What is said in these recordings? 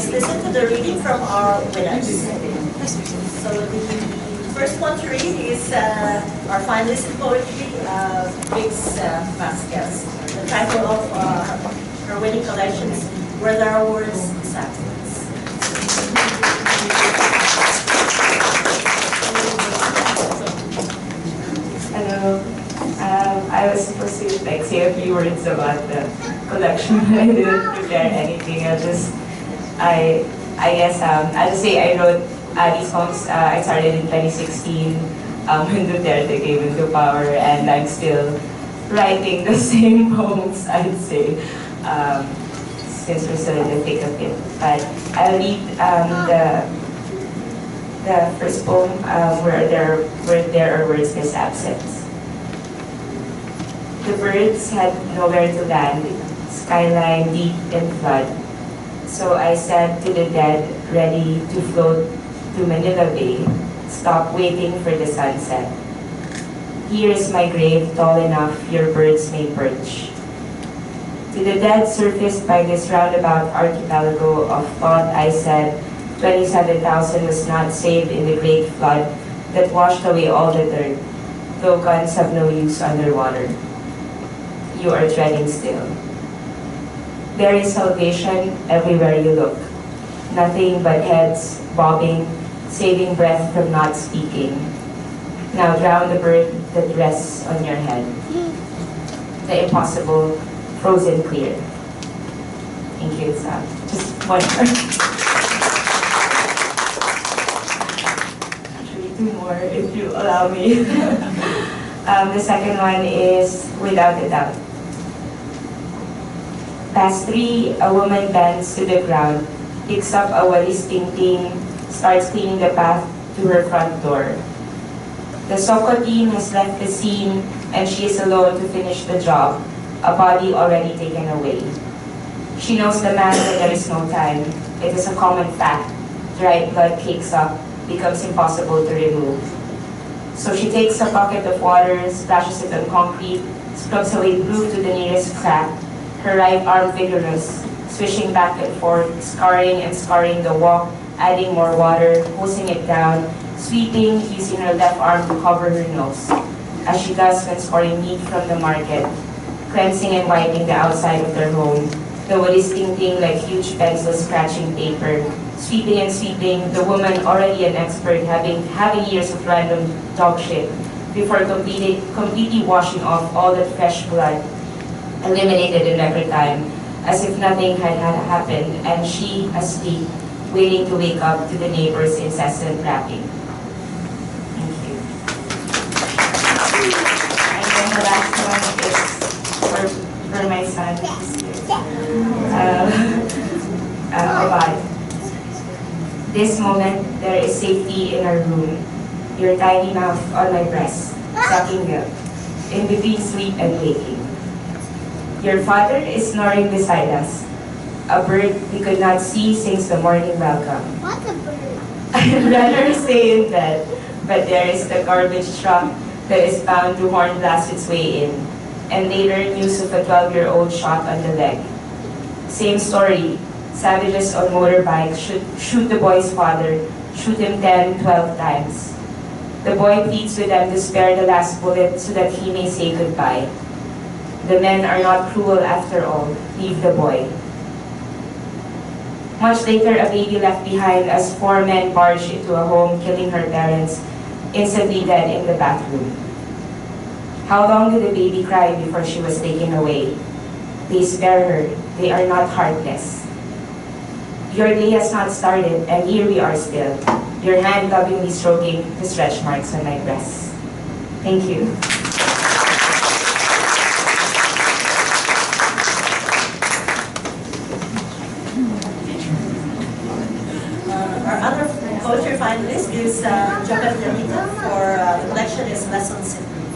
let's listen to the reading from our winners. So the first one to read is our finalist in poetry, Vic's Vasquez. The title of her winning collection is Where There Are Words, Sentiments. Hello. I was supposed to say a few words about the collection, but I didn't prepare anything. I'll just say I wrote these poems. I started in 2016 when Duterte came into power, and I'm still writing the same poems, I'd say, since we're still in the thick of it. But I'll read the first poem, Where There Are Words, There's Absence. The birds had nowhere to land, skyline deep in flood. So I said to the dead, ready to float to Manila Bay, stop waiting for the sunset. Here is my grave, tall enough your birds may perch. To the dead surfaced by this roundabout archipelago of thought, I said 27,000 was not saved in the great flood that washed away all the dirt, though guns have no use underwater. You are treading still. There is salvation everywhere you look. Nothing but heads bobbing, saving breath from not speaking. Now drown the bird that rests on your head. The impossible, frozen clear. Thank you, Sam. Just one more. Actually, two more if you allow me. The second one is Without a Doubt. Past 3, a woman bends to the ground, picks up a walis ting-ting, starts cleaning the path to her front door. The Soko team has left the scene and she is alone to finish the job, a body already taken away. She knows the man that there is no time. It is a common fact. Dried blood cakes up, becomes impossible to remove. So she takes a bucket of water, splashes it on concrete, scrubs away glue to the nearest crack, her right arm vigorous, swishing back and forth, scarring and scarring the walk, adding more water, hosing it down, sweeping, using her left arm to cover her nose, as she does when scoring meat from the market, cleansing and wiping the outside of their home, the walis ting-ting like huge pencils scratching paper, sweeping and sweeping, the woman already an expert, having years of random dog shit, before completely washing off all that fresh blood, eliminated in record time, as if nothing had happened, and she asleep, waiting to wake up to the neighbors' incessant rapping. Thank you. And then the last one is for my son, Abad. This moment, there is safety in our room, your tiny mouth on my breast, sucking milk, in between sleep and waking. Your father is snoring beside us. A bird we could not see sings the morning welcome. What a bird? I'd rather stay in bed, but there is the garbage truck that is bound to horn blast its way in, and later news of a 12-year-old shot on the leg. Same story. Savages on motorbikes shoot the boy's father, shoot him 10, 12 times. The boy pleads with them to spare the last bullet so that he may say goodbye. The men are not cruel after all. Leave the boy. Much later, a baby left behind as 4 men barged into a home, killing her parents, instantly dead in the bathroom. How long did the baby cry before she was taken away? They spare her. They are not heartless. Your day has not started, and here we are still. Your hand lovingly stroking the stretch marks on my breast. Thank you. Our other poetry finalist is Jabal Danita for the collection is Lessons in Grief.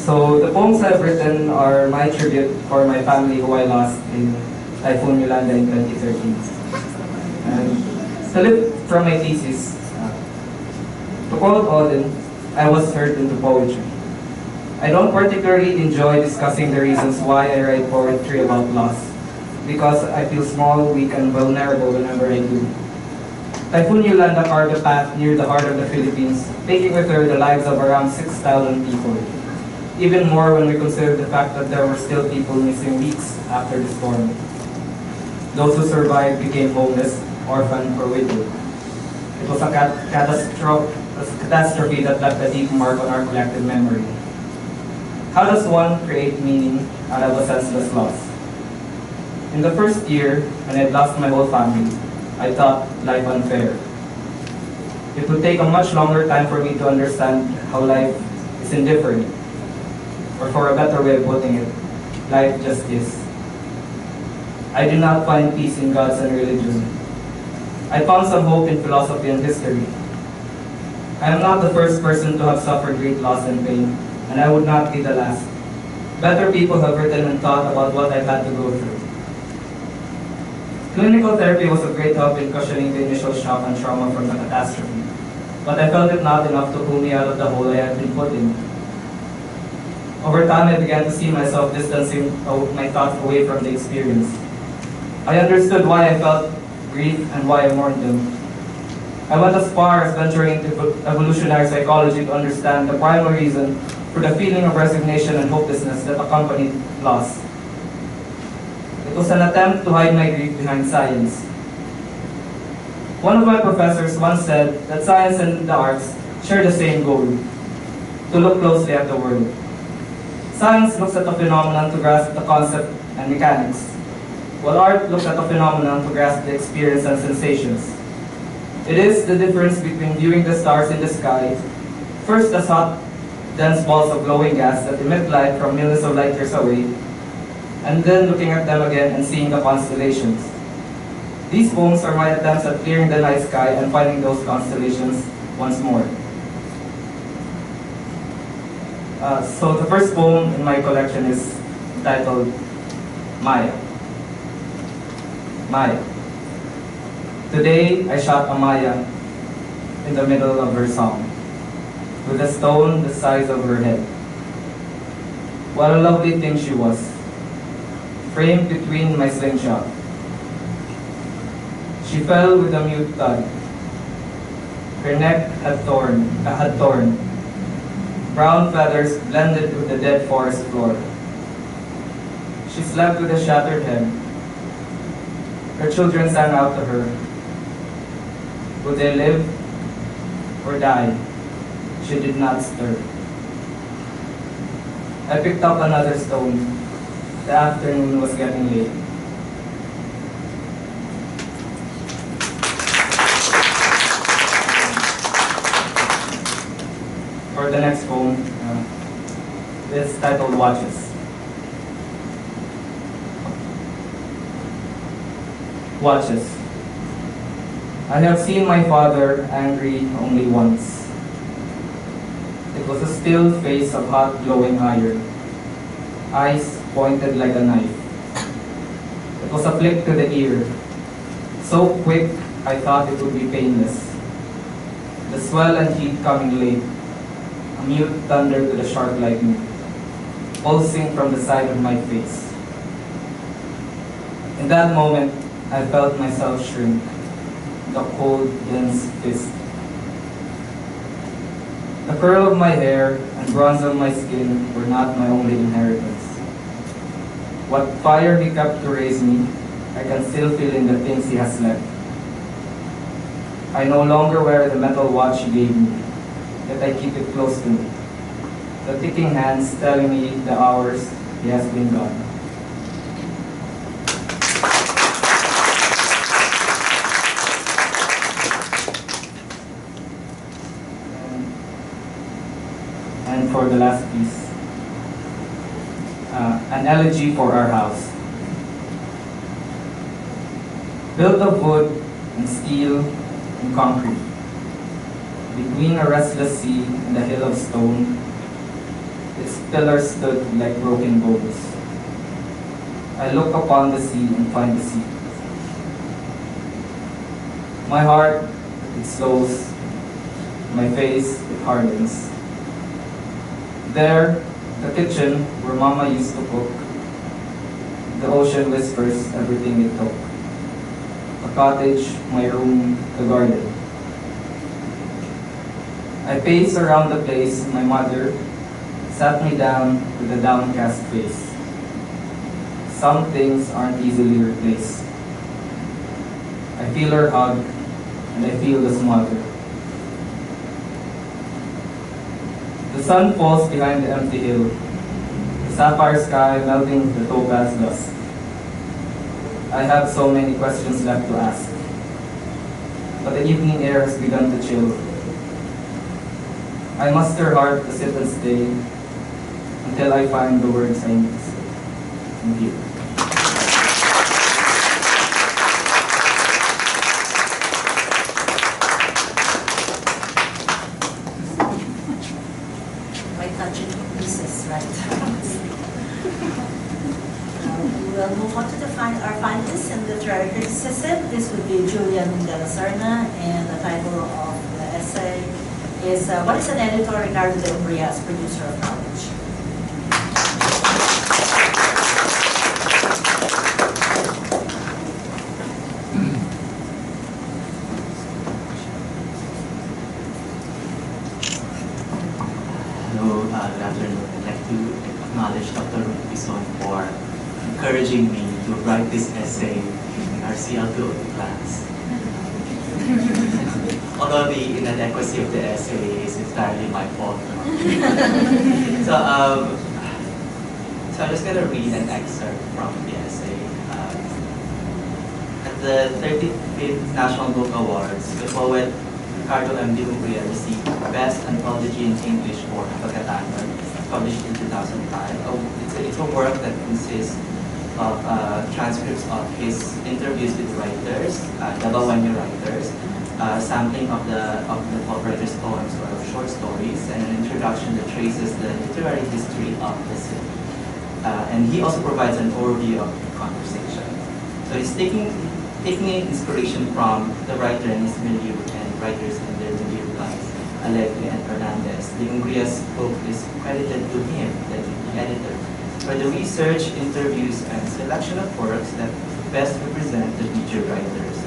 So the poems I've written are my tribute for my family who I lost in Typhoon Yolanda in 2013. And To lift from my thesis, to quote Auden, I was hurt into poetry. I don't particularly enjoy discussing the reasons why I write poetry about loss, because I feel small, weak, and vulnerable whenever I do. Typhoon Yolanda carved a path near the heart of the Philippines, taking with her the lives of around 6,000 people. Even more when we consider the fact that there were still people missing weeks after the storm. Those who survived became homeless, orphaned, or widowed. It was a catastrophe that left a deep mark on our collective memory. How does one create meaning out of a senseless loss? In the first year, when I lost my whole family, I thought life unfair. It would take a much longer time for me to understand how life is indifferent. Or for a better way of putting it, life just is. I did not find peace in gods and religion. I found some hope in philosophy and history. I am not the first person to have suffered great loss and pain, and I would not be the last. Better people have written and thought about what I've had to go through. Clinical therapy was of great help in cushioning the initial shock and trauma from the catastrophe, but I felt it not enough to pull me out of the hole I had been put in. Over time, I began to see myself distancing my thoughts away from the experience. I understood why I felt grief and why I mourned them. I went as far as venturing into evolutionary psychology to understand the primary reason for the feeling of resignation and hopelessness that accompanied loss. It was an attempt to hide my grief behind science. One of my professors once said that science and the arts share the same goal: to look closely at the world. Science looks at the phenomenon to grasp the concept and mechanics, while art looks at the phenomenon to grasp the experience and sensations. It is the difference between viewing the stars in the sky, first as hot, dense balls of glowing gas that emit light from millions of light years away, and then looking at them again and seeing the constellations. These poems are my attempts at clearing the night sky and finding those constellations once more. So the first poem in my collection is titled Maya. Maya. Today I shot a Maya in the middle of her song, with a stone the size of her head. What a lovely thing she was, framed between my slingshot. She fell with a mute thud. Her neck had torn. Brown feathers blended with the dead forest floor. She slept with a shattered head. Her children sang out to her. Would they live or die? She did not stir. I picked up another stone. The afternoon was getting late. For the next poem, it's titled Watches. Watches. I have seen my father angry only once. It was a still face of hot glowing iron, eyes pointed like a knife. It was a flick to the ear, so quick I thought it would be painless. The swell and heat coming late, a mute thunder to the sharp lightning, pulsing from the side of my face. In that moment, I felt myself shrink, the cold, dense fist. The curl of my hair and bronze of my skin were not my only inheritance. What fire he kept to raise me, I can still feel in the things he has left. I no longer wear the metal watch he gave me, yet I keep it close to me, the ticking hands telling me the hours he has been gone. And for the last piece, an elegy for our house. Built of wood and steel and concrete, between a restless sea and a hill of stone, its pillars stood like broken bones. I look upon the sea and find the sea. My heart, it slows. My face, it hardens. There, the kitchen where Mama used to cook, the ocean whispers everything it took. The cottage, my room, the garden. I pace around the place my mother sat me down with a downcast face. Some things aren't easily replaced. I feel her hug, and I feel the smother. The sun falls behind the empty hill, the sapphire sky melting the topaz dust. I have so many questions left to ask, but the evening air has begun to chill. I muster heart to sit and stay until I find the words I need to say. Thank you. Quite touching pieces, right? We will move on to our finalists in literary criticism. This would be Julian de la Serna, and the title of the essay is What is an Editor Ricardo de Umbria as Producer of Knowledge? Hello, good afternoon. I'd like to acknowledge Dr. Bison for encouraging me to write this essay in our CL2 class. Although the inadequacy of the essay is entirely my fault. So I'm just going to read an excerpt from the essay. At the 35th National Book Awards, the poet Ricardo M. de Umbria received Best Anthology in English for Pagkatan, published in 2005. It's a work that consists of transcripts of his interviews with writers, Dabawenyo writers, sampling of the pop writer's poems or short stories, and an introduction that traces the literary history of the city. And he also provides an overview of the conversation. So he's taking inspiration from the writer and his milieu and writers in their milieu like Alegre and Fernandez. De Umbria's book is credited to him, the editor, for the research, interviews, and selection of works that best represent the featured writers.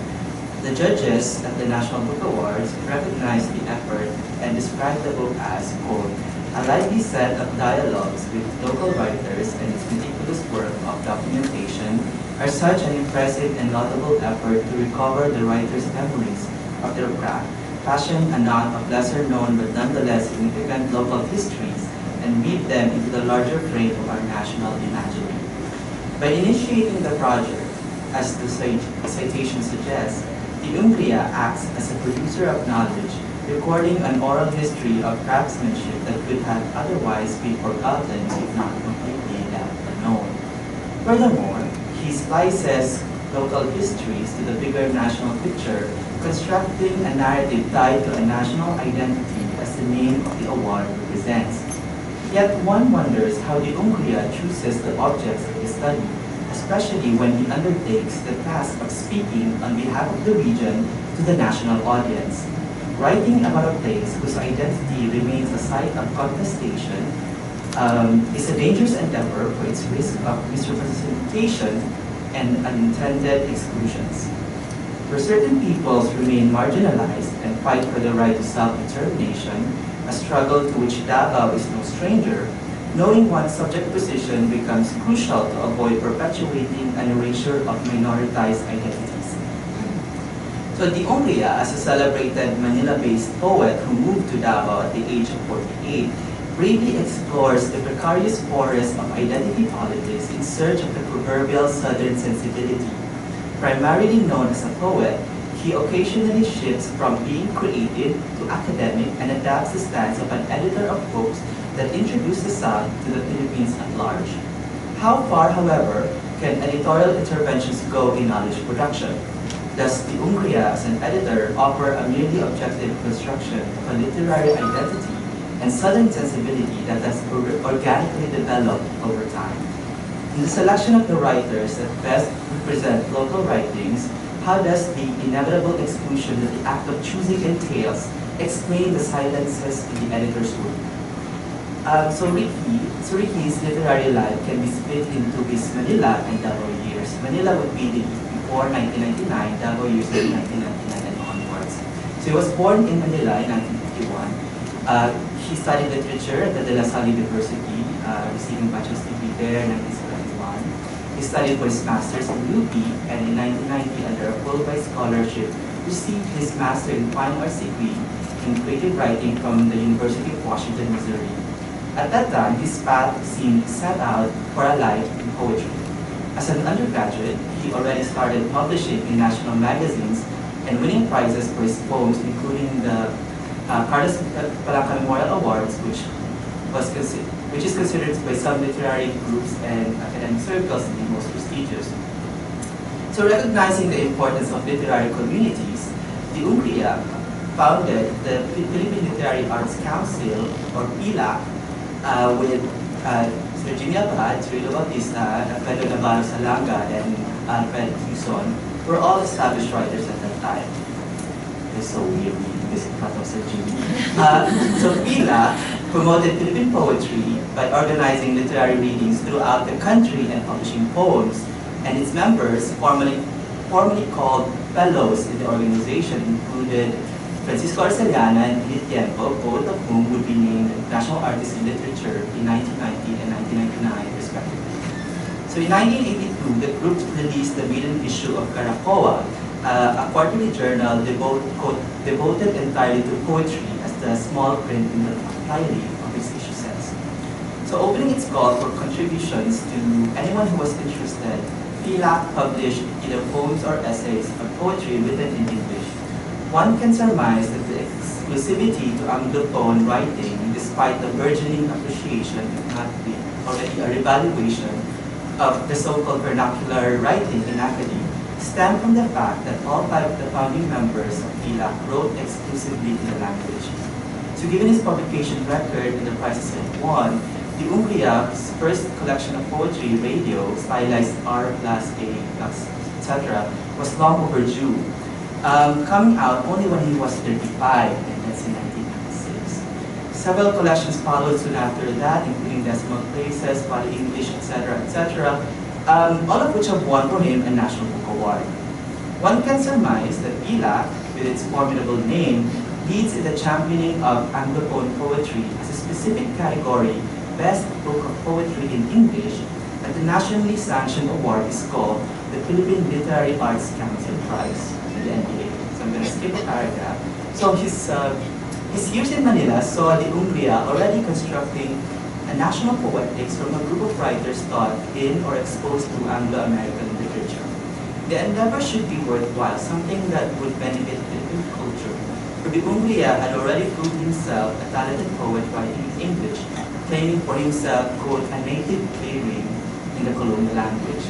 The judges at the National Book Awards recognized the effort and described the book as, quote, a lively set of dialogues with local writers and its meticulous work of documentation are such an impressive and laudable effort to recover the writer's memories of their craft, fashion a knot of lesser-known but nonetheless significant local histories, and weave them into the larger frame of our national imaginary. By initiating the project, as the citation suggests, the Umbria acts as a producer of knowledge, recording an oral history of craftsmanship that could have otherwise been forgotten if not completely left unknown. Furthermore, he splices local histories to the bigger national picture, constructing a narrative tied to a national identity as the name of the award represents. Yet one wonders how the Umbria chooses the objects of his study, especially when he undertakes the task of speaking on behalf of the region to the national audience. Writing about a place whose identity remains a site of contestation is a dangerous endeavor for its risk of misrepresentation and unintended exclusions. Where certain peoples remain marginalized and fight for the right to self-determination, a struggle to which Davao is no stranger, knowing one's subject position becomes crucial to avoid perpetuating an erasure of minoritized identities. So the Umbria, as a celebrated Manila-based poet who moved to Davao at the age of 48, bravely explores the precarious forest of identity politics in search of the proverbial Southern sensibility. Primarily known as a poet, he occasionally shifts from being creative to academic and adapts the stance of an editor of books that introduce the South to the Philippines at large. How far, however, can editorial interventions go in knowledge production? Does the Umbria as an editor offer a merely objective construction of a literary identity and Southern sensibility that has organically developed over time? In the selection of the writers that best represent local writings, how does the inevitable exclusion that the act of choosing entails explain the silences in the editor's work? So Ricky's literary life can be split into his Manila and Davao years. Manila would be the before 1999, Davao years from 1999 and onwards. So he was born in Manila in 1951. He studied literature at the De La Salle University, receiving bachelor's degree there in 1971. He studied for his master's in UP, and in 1990, under a Fulbright scholarship, received his master in fine arts degree in creative writing from the University of Washington, Missouri. At that time, his path seemed set out for a life in poetry. As an undergraduate, he already started publishing in national magazines and winning prizes for his poems, including the Carlos Palanca Memorial Awards, which is considered by some literary groups and academic circles the most prestigious. So recognizing the importance of literary communities, the UNCRIA founded the Philippine Literary Arts Council, or PILAC, with Sir Gémino H Abad, Cirilo Bautista, Pedro Navarro Salanga, and Alfred Houston were all established writers at that time. It's so weird reading this in front of Sir Jimmy. So PILAC promoted Philippine poetry by organizing literary readings throughout the country and publishing poems, and its members, formerly called fellows in the organization, included Francisco Arcellana and Edith Tiempo, both of whom would be named National Artists in Literature in 1990 and 1999, respectively. So in 1982, the group released the maiden issue of Caracoa, a quarterly journal devoted entirely to poetry, as the small print in the flyleaf of its issue says. So opening its call for contributions to anyone who was interested, PILAC published either poems or essays or poetry written in English. One can surmise that the exclusivity to Anglophone writing, despite the burgeoning appreciation, if not the already a revaluation, of the so-called vernacular writing in academia, stemmed from the fact that all five of the founding members of PILAC wrote exclusively in the language. So given his publication record and the prizes it won, the UNCRIA's first collection of poetry, radio, stylized R plus A plus etc., was long overdue, coming out only when he was 35, and that's in 1996. Several collections followed soon after that, including Decimal Places, Body English, etc., etc., all of which have won for him a National Book Award. One can surmise that PILAC, with its formidable name, leads in the championing of Anglophone poetry as a specific category, Best Book of Poetry in English, and the nationally sanctioned award is called the Philippine Literary Arts Council Prize, the NBA. So I'm going to skip a paragraph. So his years in Manila saw the UNCRIA already constructing a national poetics from a group of writers taught in or exposed to Anglo-American literature. The endeavor should be worthwhile, something that would benefit Philippine culture. For the UNCRIA had already proved himself a talented poet writing in English, claiming for himself, quote, a native playwright in the colonial language.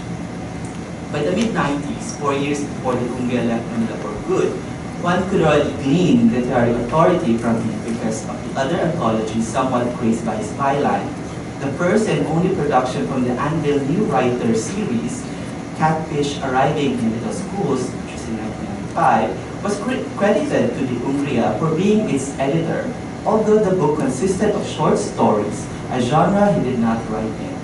By the mid-90s, 4 years before the UNCRIA left Manila for good, one could already glean literary authority from him because of the other anthologies somewhat praised by his byline. The first and only production from the Anvil New Writers series, Catfish Arriving in Little Schools, which is in 1995, was credited to the UNCRIA for being its editor, although the book consisted of short stories, a genre he did not write in.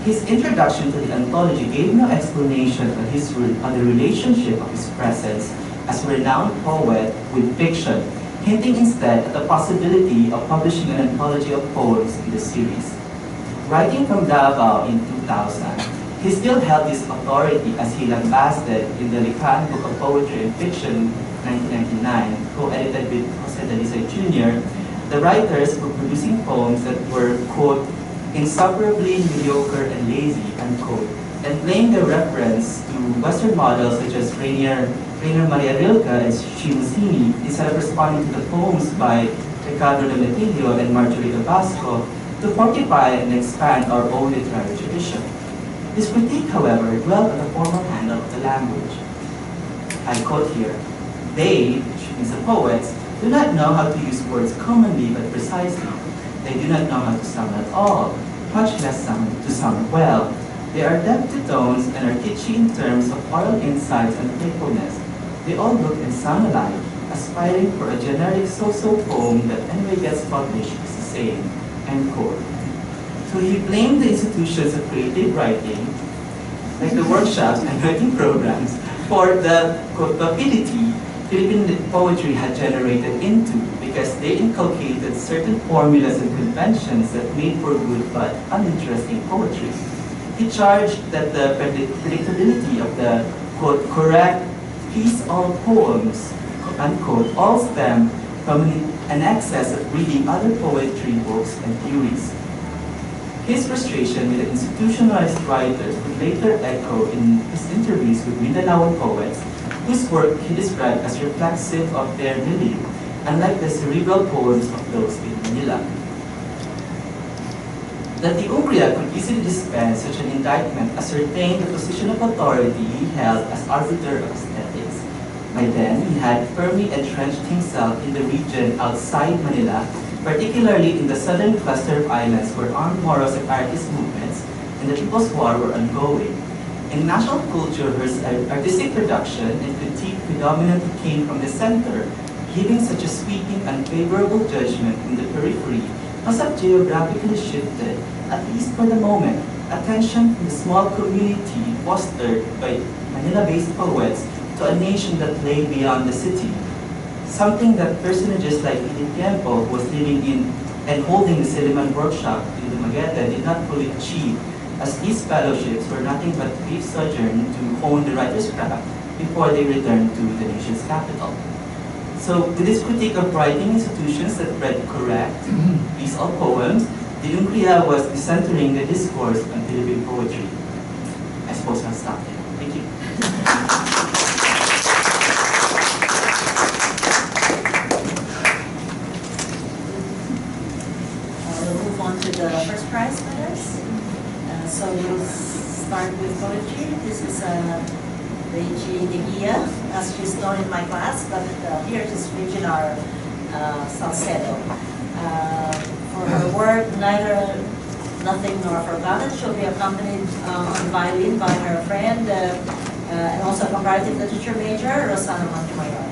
His introduction to the anthology gave no explanation on the relationship of his presence as a renowned poet with fiction, hinting instead at the possibility of publishing an anthology of poems in the series. Writing from Davao in 2000, he still held this authority as he lambasted in the Likhaan Book of Poetry and Fiction 1999, co-edited with Jose Dalisay Jr., the writers were producing poems that were, quote, insufferably mediocre and lazy, unquote, and playing their reference to Western models such as Rainer Maria Rilke and Shimusini, instead of responding to the poems by Ricardo Lemetilio and Marjorie Tabasco to fortify and expand our own literary tradition. This critique, however, dwelt on the formal handle of the language. I quote here, they, which means the poets, do not know how to use words commonly but precisely. They do not know how to sum at all, much less to sum well. They are deaf to tones and are kitschy in terms of oral insights and playfulness. They all look and sound alike, aspiring for a generic so-so poem that anyway gets published is the same, end quote. So he blamed the institutions of creative writing, like the workshops and writing programs, for the culpability Philippine poetry had generated into, because they inculcated certain formulas and conventions that made for good but uninteresting poetry. He charged that the predictability of the, quote, correct piece-all poems, unquote, all stem from an excess of reading other poetry books and theories. His frustration with the institutionalized writers would later echo in his interviews with Mindanao poets, whose work he described as reflexive of their milieu, unlike the cerebral poems of those in Manila. That the Umbria could easily dispense such an indictment ascertained the position of authority he held as arbiter of aesthetics. By then, he had firmly entrenched himself in the region outside Manila, particularly in the southern cluster of islands where armed moral separatist movements and the People's War were ongoing. In national culture, her artistic production and critique predominantly came from the center, giving such a sweeping, unfavorable judgment in the periphery must have geographically shifted, at least for the moment, attention from the small community fostered by Manila-based poets to a nation that lay beyond the city. Something that personages like Edith Tiempo, who was living in and holding the Siliman workshop in Dumaguete, did not fully achieve, as these fellowships were nothing but a brief sojourn to hone the writer's craft before they returned to the nation's capital. So, with this critique of writing institutions that read correct, piece-all poems, the Umbria was decentering the discourse on Philippine poetry. I suppose I'll stop there. Thank you. We'll move on to the first prize winners. So we'll start with poetry. This is Reggie Deguia, as she's known in my class, but here she's Regina Salcedo. For her work, Neither Nothing Nor Forgotten, she'll be accompanied on violin by her friend and also a comparative literature major, Rosana Montemayor.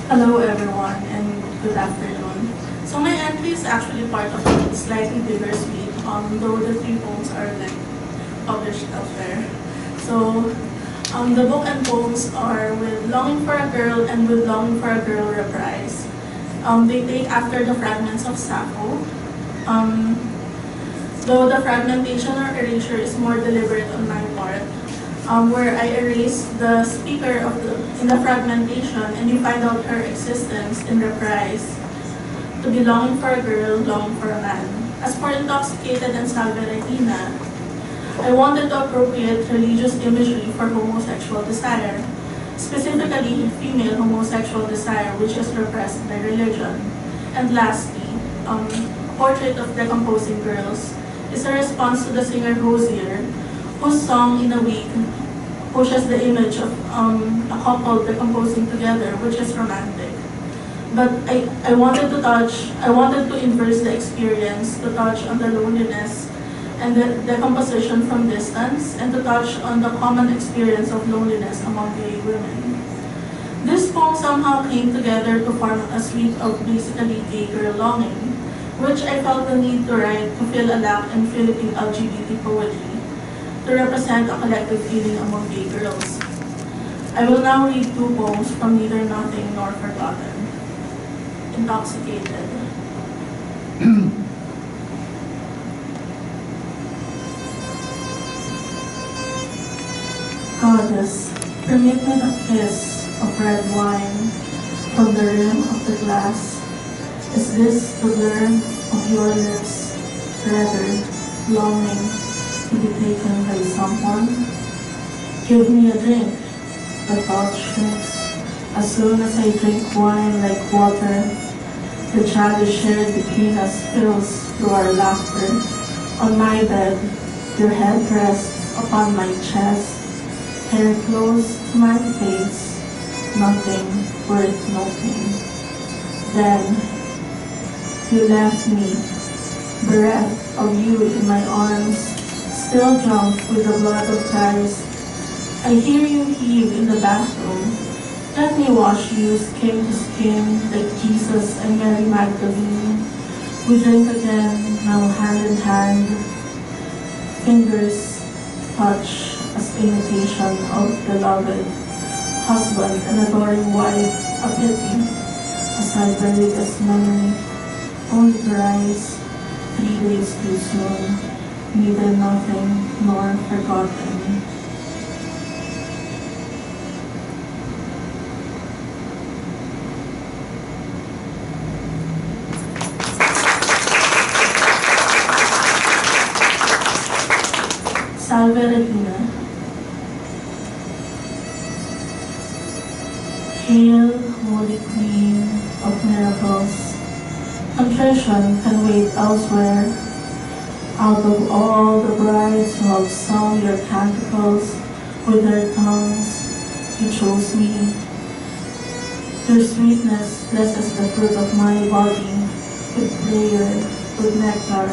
Hello everyone and good afternoon. So my entry is actually part of a slightly bigger suite, though the 3 poems are like published elsewhere. So the book and poems are with Longing for a Girl and with Longing for a Girl reprise. They take after the fragments of Sappho, though the fragmentation or erasure is more deliberate on my part, where I erase the speaker in the fragmentation and you find out her existence in reprise. To be longing for a girl, longing for a man. As for Intoxicated and Salve Regina, I wanted to appropriate religious imagery for homosexual desire, specifically female homosexual desire, which is repressed by religion. And lastly, Portrait of Decomposing Girls is a response to the singer Rosier, whose song In a Week pushes the image of a couple decomposing together, which is romantic. But I wanted to inverse the experience, to touch on the loneliness and the decomposition from distance, and to touch on the common experience of loneliness among gay women. This poem somehow came together to form a suite of basically gay girl longing, which I felt the need to write to fill a gap in Philippine LGBT poetry, to represent a collective feeling among gay girls. I will now read 2 poems from Neither Nothing Nor Forgotten. Intoxicated. Goddess, permit me the kiss of red wine from the rim of the glass. Is this to learn of your lips, rather longing to be taken by someone? Give me a drink, the thought shrinks. As soon as I drink wine like water, the chalice shared between us spills through our laughter. On my bed, your head rests upon my chest, hair close to my face, nothing worth noting. Then, you left me, breath of you in my arms, still drunk with the blood of Christ. I hear you heave in the bathroom. Let me wash you skin to skin like Jesus and Mary Magdalene. We drink again, now hand in hand. Fingers touch as imitation of beloved husband and adoring wife, a pity, as I bury this memory, only to rise 3 days too soon, neither nothing nor forgotten. Salve Regina. Hail, Holy Queen of Miracles. Contrition can wait elsewhere. Out of all the brides who have sung your canticles with their tongues, you chose me. Your sweetness blesses the fruit of my body with prayer, with nectar,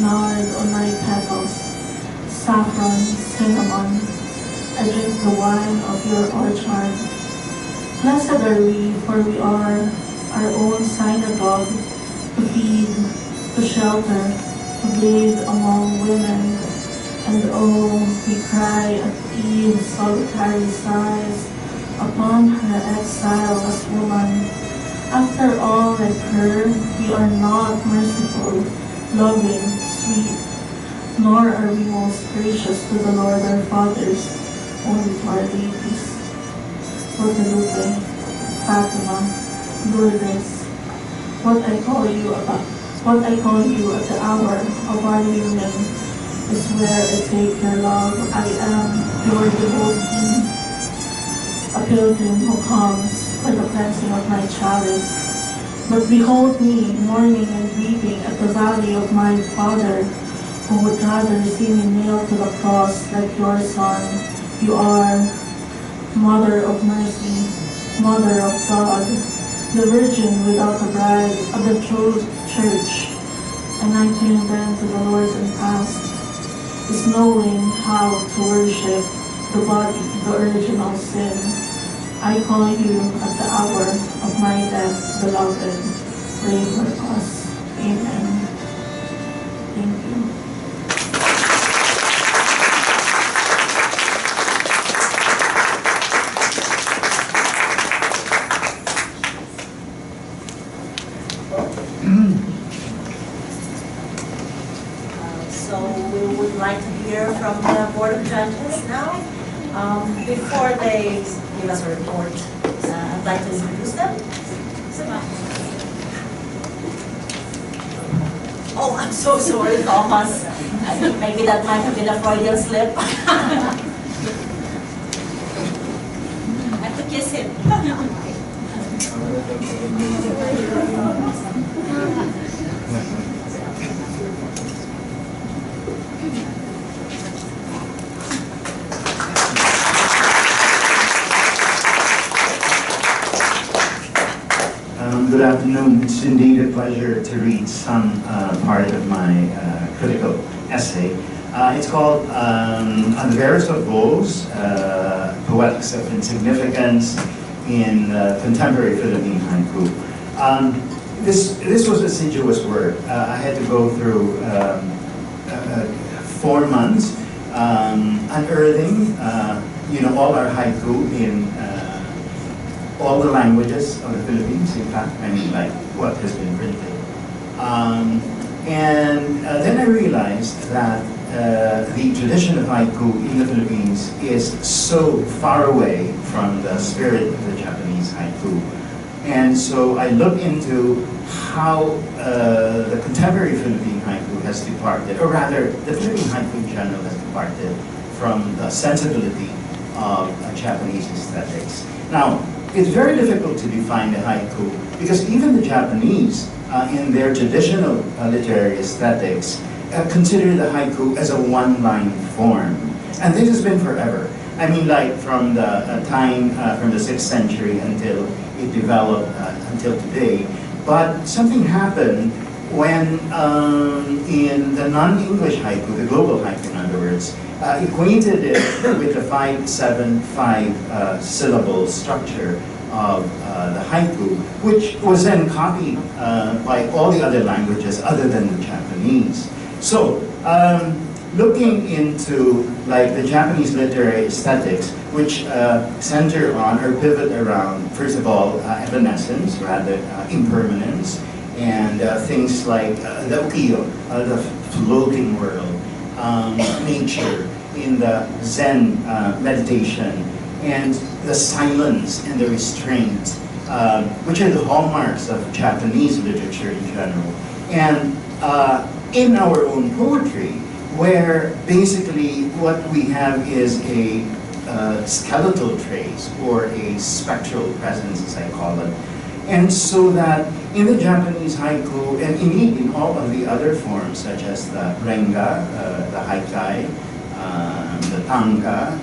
nard on my petals. Saffron, cinnamon, I drink the wine of your orchard. Blessed are we, for we are our own synagogue, to feed, to shelter, to bathe among women. And oh, we cry at Eve's solitary sighs upon her exile as woman. After all, like her, we are not merciful, loving, sweet, nor are we most gracious to the Lord our fathers, only to our ladies. Guadalupe, Fatima, Lourdes, what I call you at the hour of our union is where I take your love. I am your devotee, a pilgrim who comes for the cleansing of my chalice. But behold me, mourning and weeping at the valley of my father, who would rather see me nailed to the cross like your son. You are Mother of Mercy, Mother of God, the Virgin without a bride of the true Church. And I turn then to the Lord and ask, is knowing how to worship the body, the original sin. I call you at the hour of my death, beloved. Pray for us. Amen. Thank you. So we would like to hear from the Board of Judges now. Before they give us a report, I'd like to introduce them. Oh, I'm so sorry, Thomas. I think maybe that might have been a Freudian slip. I have to kiss him. Good afternoon. It's indeed a pleasure to read some part of my critical essay. It's called On the Various of Woes, Poetics of Insignificance in Contemporary Philippine Haiku. This was assiduous work. I had to go through 4 months unearthing all our haiku in all the languages of the Philippines, in fact, I mean like what has been printed. Then I realized that the tradition of haiku in the Philippines is so far away from the spirit of the Japanese haiku. And so I looked into how the contemporary Philippine haiku has departed, or rather, the Philippine haiku in general has departed from the sensibility of Japanese aesthetics. Now, it's very difficult to define the haiku because even the Japanese, in their traditional literary aesthetics, consider the haiku as a one-line form. And this has been forever. I mean, like from the time from the 6th century until it developed until today. But something happened when in the non-English haiku, the global haiku in other words, equated it with the 5-7-5 syllable structure of the haiku, which was then copied by all the other languages other than the Japanese. So, looking into like the Japanese literary aesthetics, which center on or pivot around, first of all, evanescence, rather impermanence, and things like the ukiyo, the floating world, nature in the Zen meditation, and the silence and the restraint, which are the hallmarks of Japanese literature in general. And in our own poetry, where basically what we have is a skeletal trace or a spectral presence, as I call it. And so that in the Japanese haiku, and indeed in all of the other forms, such as the renga, the haikai, the tanka,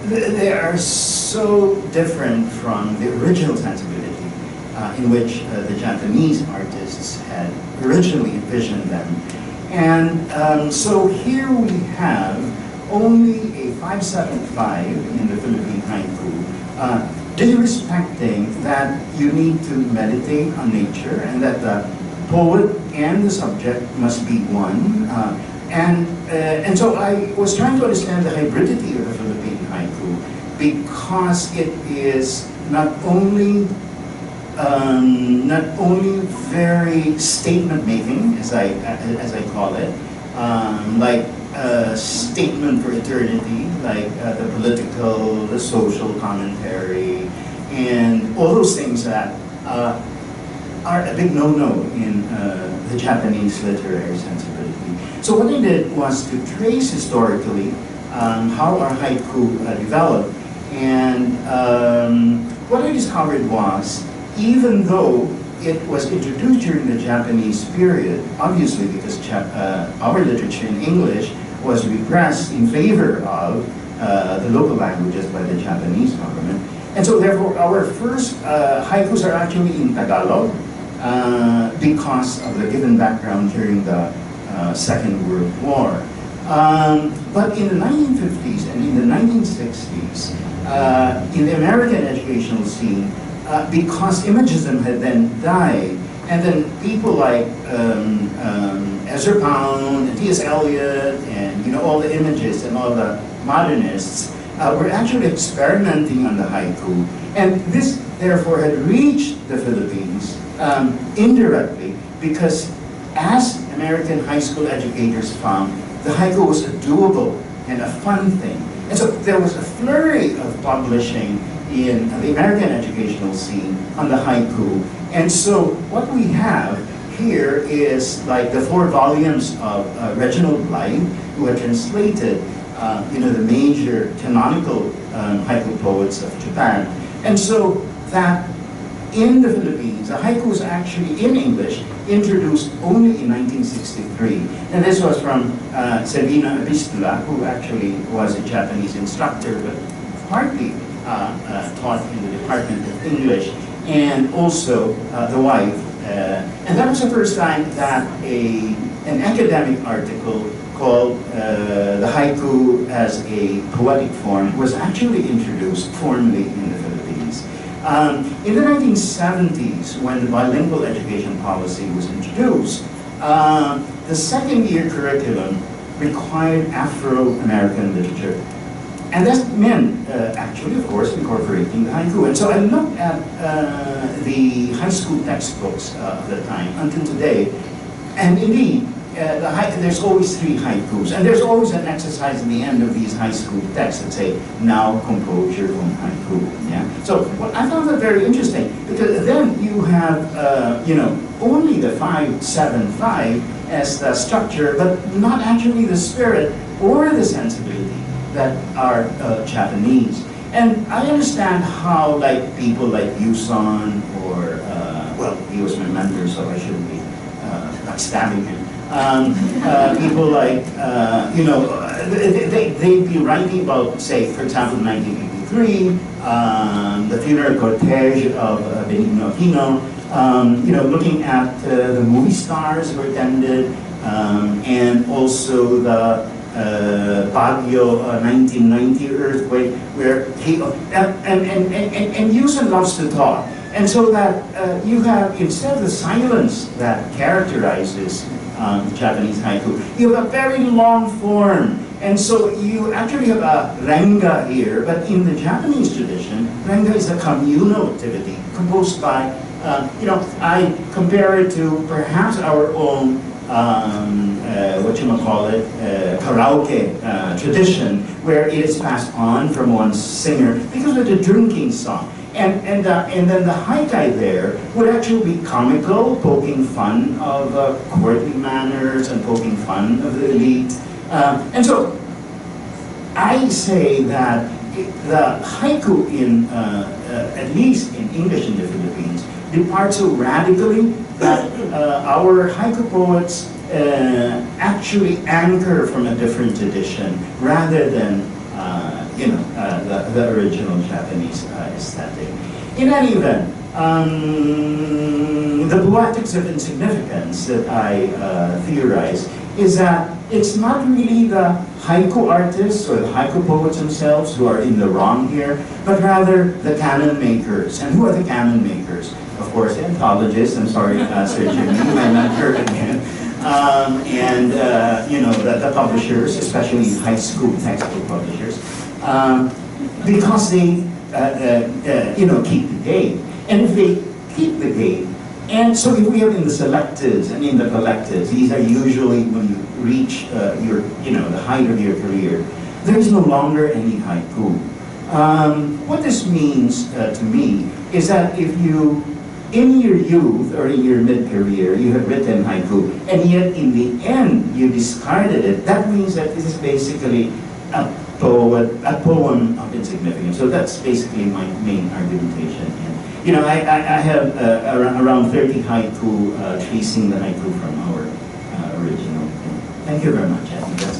they are so different from the original sensibility in which the Japanese artists had originally envisioned them. And so here we have only a 5-7-5 in the Philippine haiku, disrespecting that you need to meditate on nature and that the poet and the subject must be one. And so I was trying to understand the hybridity of the Philippine haiku because it is not only very statement making, as I call it, like a statement for eternity, like the political, the social commentary, and all those things that are a big no-no in the Japanese literary sensibility. So what I did was to trace historically how our haiku developed, and what I discovered was, even though it was introduced during the Japanese period, obviously because our literature in English was repressed in favor of the local languages by the Japanese government. And so therefore our first haikus are actually in Tagalog because of the given background during the Second World War. But in the 1950s and in the 1960s, in the American educational scene, because imagism had then died, and then people like Ezra Pound and T.S. Eliot and all the images and all the modernists were actually experimenting on the haiku, and this therefore had reached the Philippines indirectly because as American high school educators found, the haiku was a doable and a fun thing. And so there was a flurry of publishing in the American educational scene on the haiku. And so what we have here is like the 4 volumes of Reginald Blythe, who had translated the major canonical haiku poets of Japan. And so that in the Philippines, the haiku was actually in English introduced only in 1963. And this was from Gémino H who actually was a Japanese instructor, but partly taught in the Department of English, and also the wife. And that was the first time that an academic article called the haiku as a poetic form was actually introduced formally in the Philippines. In the 1970s, when the bilingual education policy was introduced, the second-year curriculum required Afro-American literature. And that meant, actually, of course, incorporating the haiku. And so I looked at the high school textbooks of the time until today, and indeed, there's always 3 haikus, and there's always an exercise at the end of these high school texts that say, now compose your own haiku. Yeah. So I found that very interesting, because then you have, only the 5-7-5 as the structure, but not actually the spirit or the sensibility that are Japanese. And I understand how, like, people like Yuson or, well, he was my mentor, so I shouldn't be backstabbing him. People like, they'd be writing about, say, for example, 1983, the funeral cortege of Benigno Aquino, looking at the movie stars who attended, and also the Baguio 1990 earthquake, where he and Yusen loves to talk, and so that you have, instead of the silence that characterizes Japanese haiku, you have a very long form. And so you actually have a renga here, but in the Japanese tradition, renga is a communal activity composed by, I compare it to perhaps our own, karaoke tradition, where it is passed on from one singer because of the drinking song. And then the haikai there would actually be comical, poking fun of courtly manners and poking fun of the elite. And so I say that the haiku in, at least in English in the Philippines, depart so radically that our haiku poets actually anchor from a different tradition rather than the original Japanese aesthetic. In any event, the poetics of insignificance that I theorize is that it's not really the haiku artists or the haiku poets themselves who are in the wrong here, but rather the canon makers. And who are the canon makers? Of course, the anthologists. I'm sorry, Sir Jimmy, you might not heard again. The publishers, especially high school textbook publishers, because they, keep the date. And if they keep the date, and so if we have in the selectives and in the collectives, these are usually when you reach the height of your career, there is no longer any haiku. What this means to me is that if you, in your youth or in your mid-career, you have written haiku, and yet in the end you discarded it, that means that this is basically a poem of insignificance. So that's basically my main argumentation. And, I have around 30 haiku tracing the haiku from our original. Thank you very much. I think that's